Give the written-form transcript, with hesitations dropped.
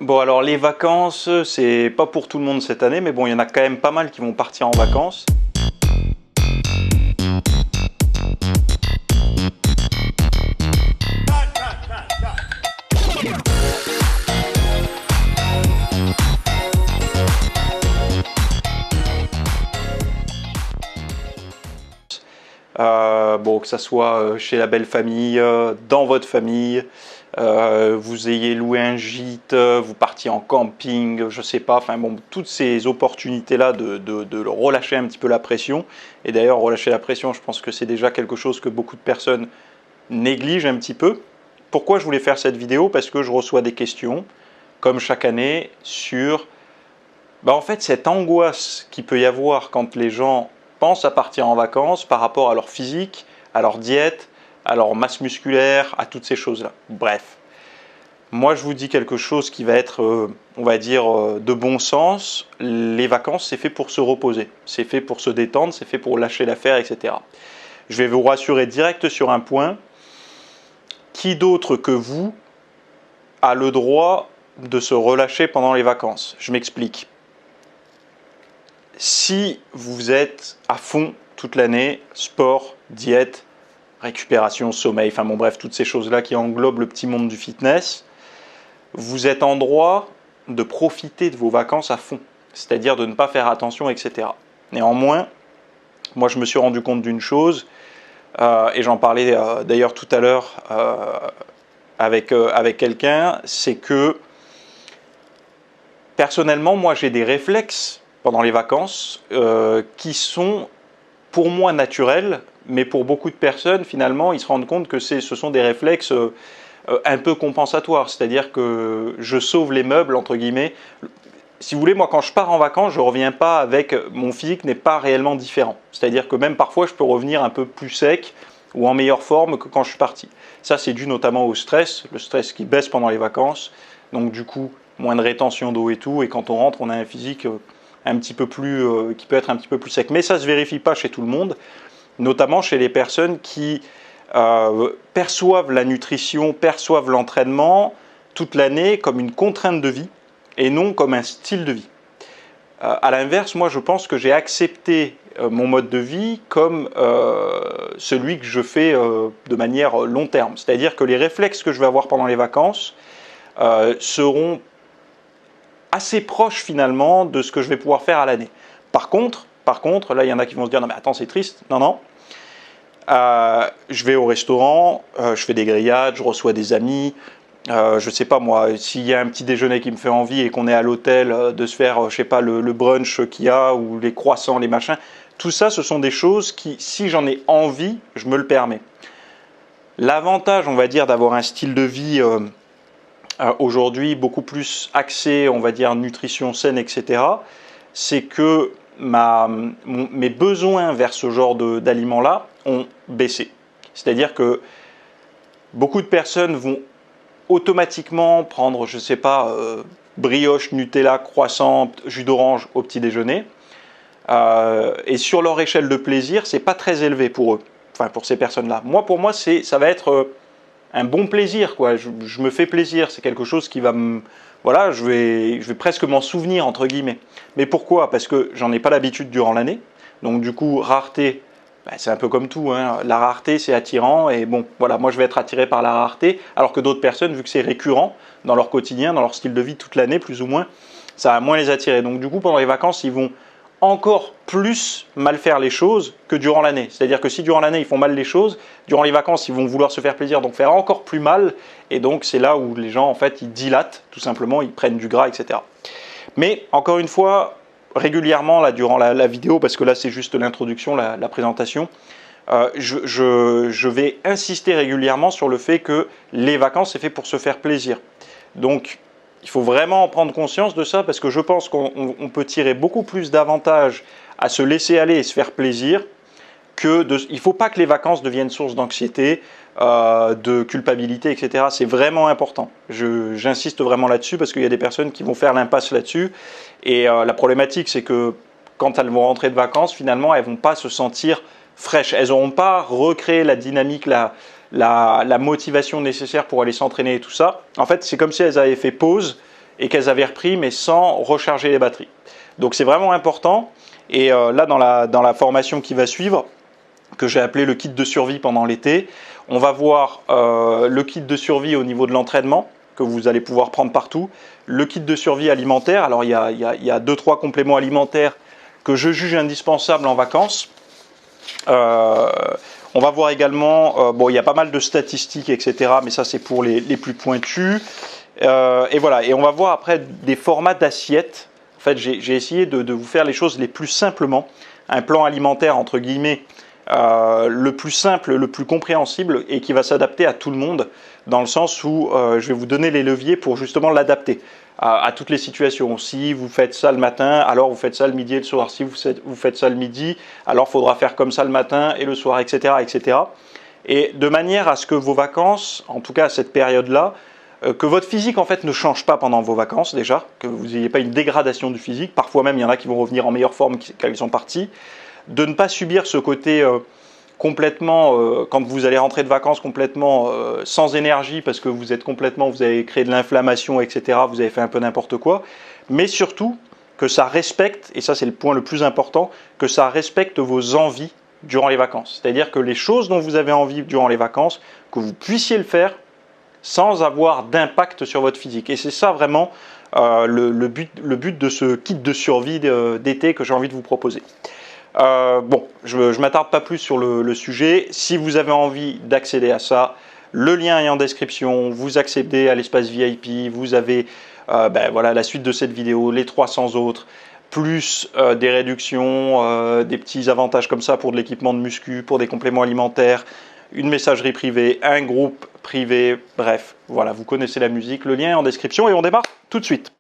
Bon, alors les vacances, c'est pas pour tout le monde cette année, mais bon, il y en a quand même pas mal qui vont partir en vacances. Bon, que ça soit chez la belle famille, dans votre famille, vous ayez loué un gîte, vous partiez en camping, je sais pas, enfin bon, toutes ces opportunités-là de relâcher un petit peu la pression. Et d'ailleurs, relâcher la pression, je pense que c'est déjà quelque chose que beaucoup de personnes négligent un petit peu. Pourquoi je voulais faire cette vidéo? Parce que je reçois des questions, comme chaque année, sur en fait cette angoisse qu'il peut y avoir quand les gens pensent à partir en vacances par rapport à leur physique, à leur diète, à leur masse musculaire, à toutes ces choses-là. Bref, moi je vous dis quelque chose qui va être, on va dire, de bon sens. Les vacances, c'est fait pour se reposer, c'est fait pour se détendre, c'est fait pour lâcher l'affaire, etc. Je vais vous rassurer direct sur un point. Qui d'autre que vous a le droit de se relâcher pendant les vacances? Je m'explique. Si vous êtes à fond toute l'année, sport, diète, récupération, sommeil, enfin bon bref, toutes ces choses-là qui englobent le petit monde du fitness, vous êtes en droit de profiter de vos vacances à fond, c'est-à-dire de ne pas faire attention, etc. Néanmoins, moi je me suis rendu compte d'une chose, et j'en parlais d'ailleurs tout à l'heure avec quelqu'un, c'est que personnellement, moi j'ai des réflexes pendant les vacances qui sont pour moi naturels, mais pour beaucoup de personnes finalement ils se rendent compte que ce sont des réflexes un peu compensatoires, c'est-à-dire que je sauve les meubles entre guillemets. Si vous voulez, moi quand je pars en vacances, je ne reviens pas avec, mon physique n'est pas réellement différent, c'est-à-dire que même parfois je peux revenir un peu plus sec ou en meilleure forme que quand je suis parti. Ça c'est dû notamment au stress, le stress qui baisse pendant les vacances, donc du coup moins de rétention d'eau et tout, et quand on rentre on a un physique un petit peu plus, qui peut être un petit peu plus sec. Mais ça ne se vérifie pas chez tout le monde, notamment chez les personnes qui perçoivent la nutrition, perçoivent l'entraînement toute l'année comme une contrainte de vie et non comme un style de vie. À l'inverse, moi je pense que j'ai accepté mon mode de vie comme celui que je fais de manière long terme. C'est-à-dire que les réflexes que je vais avoir pendant les vacances seront assez proche finalement de ce que je vais pouvoir faire à l'année. Par contre, là il y en a qui vont se dire non mais attends c'est triste, non. Je vais au restaurant, je fais des grillades, je reçois des amis, je sais pas moi, s'il y a un petit déjeuner qui me fait envie et qu'on est à l'hôtel, de se faire, je sais pas, le brunch qu'il y a, ou les croissants, les machins, tout ça ce sont des choses qui, si j'en ai envie, je me le permets. L'avantage, on va dire, d'avoir un style de vie aujourd'hui beaucoup plus axé, on va dire, nutrition saine, etc., c'est que mes besoins vers ce genre d'aliments-là ont baissé. C'est-à-dire que beaucoup de personnes vont automatiquement prendre, je ne sais pas, brioche, Nutella, croissant, jus d'orange au petit déjeuner. Et sur leur échelle de plaisir, c'est pas très élevé pour eux, enfin pour ces personnes-là. Moi, pour moi, ça va être un bon plaisir, quoi. Je me fais plaisir, c'est quelque chose qui va me... Voilà, je vais presque m'en souvenir, entre guillemets. Mais pourquoi? Parce que j'en ai pas l'habitude durant l'année. Donc du coup, rareté, c'est un peu comme tout, hein. La rareté, c'est attirant. Et bon, voilà, moi je vais être attiré par la rareté, alors que d'autres personnes, vu que c'est récurrent dans leur quotidien, dans leur style de vie toute l'année, plus ou moins, ça va moins les attirer. Donc du coup, pendant les vacances, ils vont encore plus mal faire les choses que durant l'année. C'est-à-dire que si durant l'année ils font mal les choses, durant les vacances ils vont vouloir se faire plaisir, donc faire encore plus mal, et donc c'est là où les gens en fait ils dilatent, tout simplement, ils prennent du gras, etc. Mais encore une fois, régulièrement là durant la vidéo, parce que là c'est juste l'introduction, la présentation, je vais insister régulièrement sur le fait que les vacances c'est fait pour se faire plaisir. Donc il faut vraiment en prendre conscience de ça, parce que je pense qu'on peut tirer beaucoup plus d'avantages à se laisser aller et se faire plaisir que il ne faut pas que les vacances deviennent source d'anxiété, de culpabilité, etc. C'est vraiment important. J'insiste vraiment là-dessus parce qu'il y a des personnes qui vont faire l'impasse là-dessus. Et la problématique, c'est que quand elles vont rentrer de vacances, finalement, elles ne vont pas se sentir fraîches. Elles n'auront pas recréé la dynamique, la motivation nécessaire pour aller s'entraîner et tout ça. En fait, c'est comme si elles avaient fait pause et qu'elles avaient repris, mais sans recharger les batteries. Donc c'est vraiment important. Et là, dans la formation qui va suivre, que j'ai appelé le kit de survie pendant l'été, on va voir le kit de survie au niveau de l'entraînement, que vous allez pouvoir prendre partout, le kit de survie alimentaire. Alors il y a 2-3 compléments alimentaires que je juge indispensables en vacances. On va voir également, bon, il y a pas mal de statistiques, etc., mais ça c'est pour les plus pointus. Et voilà, et on va voir après des formats d'assiettes. En fait, j'ai essayé de vous faire les choses les plus simplement, un plan alimentaire entre guillemets, le plus simple, le plus compréhensible et qui va s'adapter à tout le monde, dans le sens où je vais vous donner les leviers pour justement l'adapter à toutes les situations. Si vous faites ça le matin, alors vous faites ça le midi et le soir. Si vous faites ça le midi, alors il faudra faire comme ça le matin et le soir, etc., etc. Et de manière à ce que vos vacances, en tout cas à cette période-là, que votre physique en fait ne change pas pendant vos vacances déjà, que vous n'ayez pas une dégradation du physique. Parfois même, il y en a qui vont revenir en meilleure forme quand ils sont partis. De ne pas subir ce côté complètement, quand vous allez rentrer de vacances complètement sans énergie parce que vous avez créé de l'inflammation, etc., vous avez fait un peu n'importe quoi, mais surtout que ça respecte, et ça c'est le point le plus important, que ça respecte vos envies durant les vacances. C'est-à-dire que les choses dont vous avez envie durant les vacances, que vous puissiez le faire sans avoir d'impact sur votre physique. Et c'est ça vraiment le but de ce kit de survie d'été que j'ai envie de vous proposer. Bon, je ne m'attarde pas plus sur le sujet. Si vous avez envie d'accéder à ça, le lien est en description. Vous accédez à l'espace VIP. Vous avez voilà, la suite de cette vidéo, les 300 autres, plus des réductions, des petits avantages comme ça pour de l'équipement de muscu, pour des compléments alimentaires, une messagerie privée, un groupe privé. Bref, voilà, vous connaissez la musique. Le lien est en description et on démarre tout de suite.